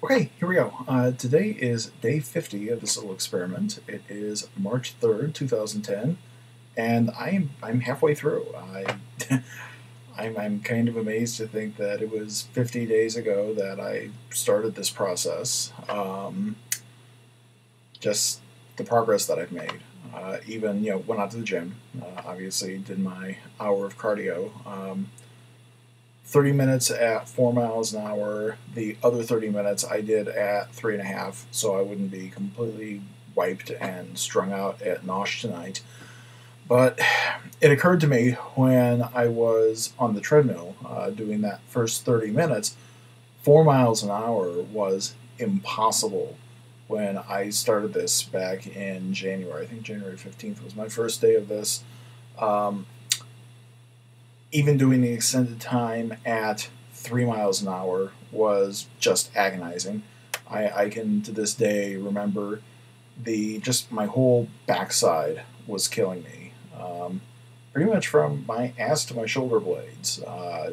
Okay, here we go. Today is day 50 of this little experiment. It is March 3rd, 2010, and I'm halfway through. I'm kind of amazed to think that it was 50 days ago that I started this process. Just the progress that I've made. Even went out to the gym. Obviously, did my hour of cardio. 30 minutes at 4 miles an hour. The other 30 minutes I did at 3.5, so I wouldn't be completely wiped and strung out at Nosh tonight. But it occurred to me when I was on the treadmill doing that first 30 minutes, 4 miles an hour was impossible when I started this back in January. I think January 15th was my first day of this. Um, Even doing the extended time at 3 miles an hour was just agonizing. I can to this day remember the just my whole backside was killing me, pretty much from my ass to my shoulder blades,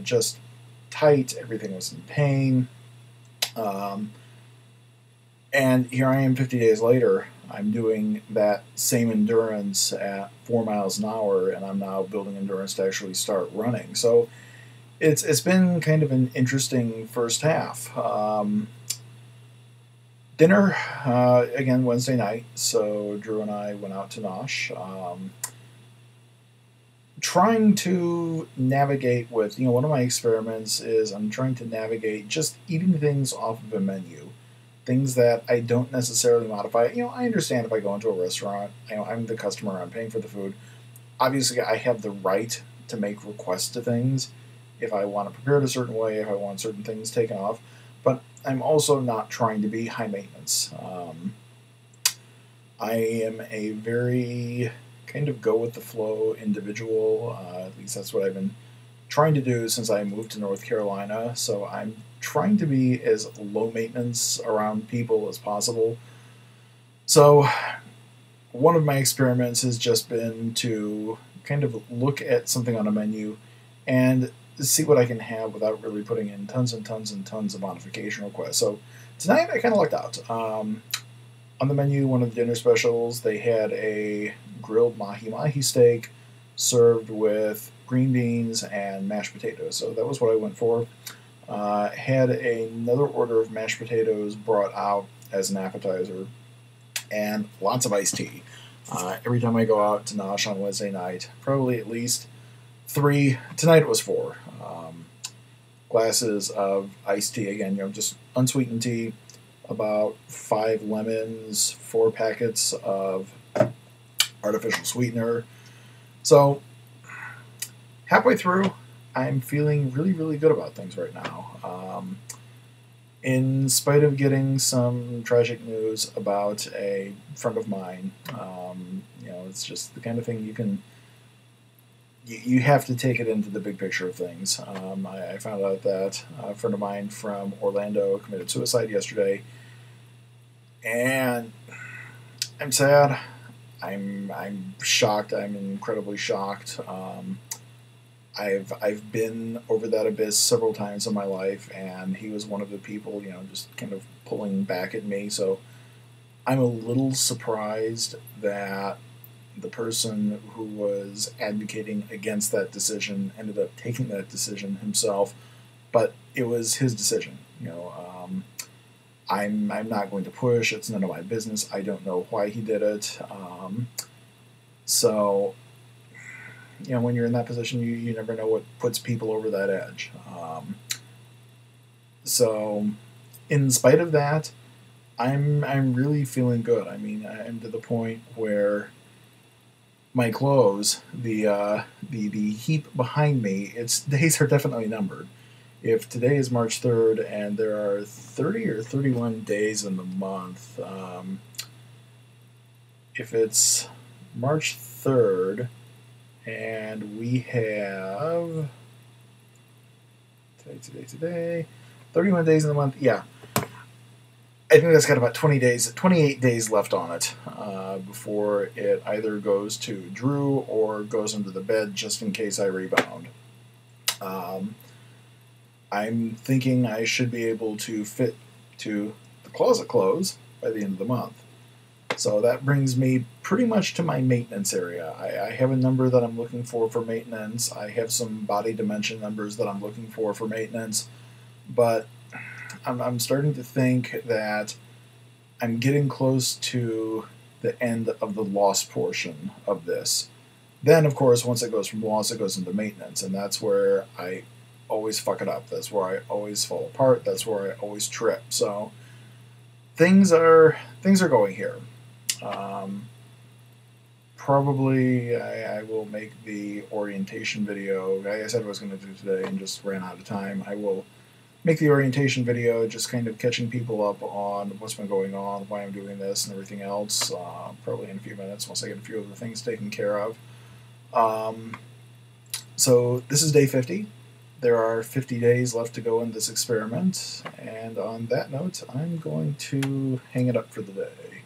just tight. Everything was in pain. Um, and here I am 50 days later. I'm doing that same endurance at 4 miles an hour, and I'm now building endurance to actually start running. So it's been kind of an interesting first half. Dinner again Wednesday night. So Drew and I went out to Nosh. Trying to navigate with one of my experiments is I'm trying to navigate just eating things off of a menu, things that I don't necessarily modify. I understand if I go into a restaurant, I'm the customer, I'm paying for the food. Obviously, I have the right to make requests to things if I want to prepare it a certain way, if I want certain things taken off. But I'm also not trying to be high maintenance. I am a very kind of go with the flow individual. At least that's what I've been trying to do since I moved to North Carolina. So I'm trying to be as low maintenance around people as possible. So one of my experiments has just been to kind of look at something on a menu and see what I can have without really putting in tons and tons and tons of modification requests. So tonight I kind of lucked out. On the menu, one of the dinner specials, they had a grilled mahi mahi steak served with green beans and mashed potatoes. So that was what I went for. Had another order of mashed potatoes brought out as an appetizer, and lots of iced tea. Every time I go out to Nosh on Wednesday night, probably at least three. Tonight it was four glasses of iced tea. Again, just unsweetened tea. About 5 lemons, 4 packets of artificial sweetener. So halfway through, I'm feeling really, really good about things right now. In spite of getting some tragic news about a friend of mine, it's just the kind of thing you have to take it into the big picture of things. I found out that a friend of mine from Orlando committed suicide yesterday, and I'm sad. I'm shocked. I'm incredibly shocked. I've been over that abyss several times in my life, and he was one of the people, just kind of pulling back at me. So I'm a little surprised that the person who was advocating against that decision ended up taking that decision himself, but it was his decision. I'm not going to push. It's none of my business. I don't know why he did it. So when you're in that position, you never know what puts people over that edge. So, in spite of that, I'm really feeling good. I mean, I'm to the point where my clothes, the heap behind me, its days are definitely numbered. If today is March 3rd and there are 30 or 31 days in the month, if it's March 3rd and we have today, 31 days in the month, yeah. I think that's got about 28 days left on it before it either goes to Drew or goes under the bed just in case I rebound. I'm thinking I should be able to fit to the closet close by the end of the month. So that brings me pretty much to my maintenance area. I have a number that I'm looking for maintenance. I have some body dimension numbers that I'm looking for maintenance. But I'm starting to think that I'm getting close to the end of the loss portion of this. Then, of course, once it goes from loss, it goes into maintenance, and that's where I always fuck it up. That's where I always fall apart. That's where I always trip. So things are going here. Probably I will make the orientation video. I said I was going to do today and just ran out of time. I will make the orientation video, just kind of catching people up on what's been going on, why I'm doing this, and everything else. Probably in a few minutes once I get a few of the things taken care of. So this is day 50. There are 50 days left to go in this experiment, and on that note, I'm going to hang it up for the day.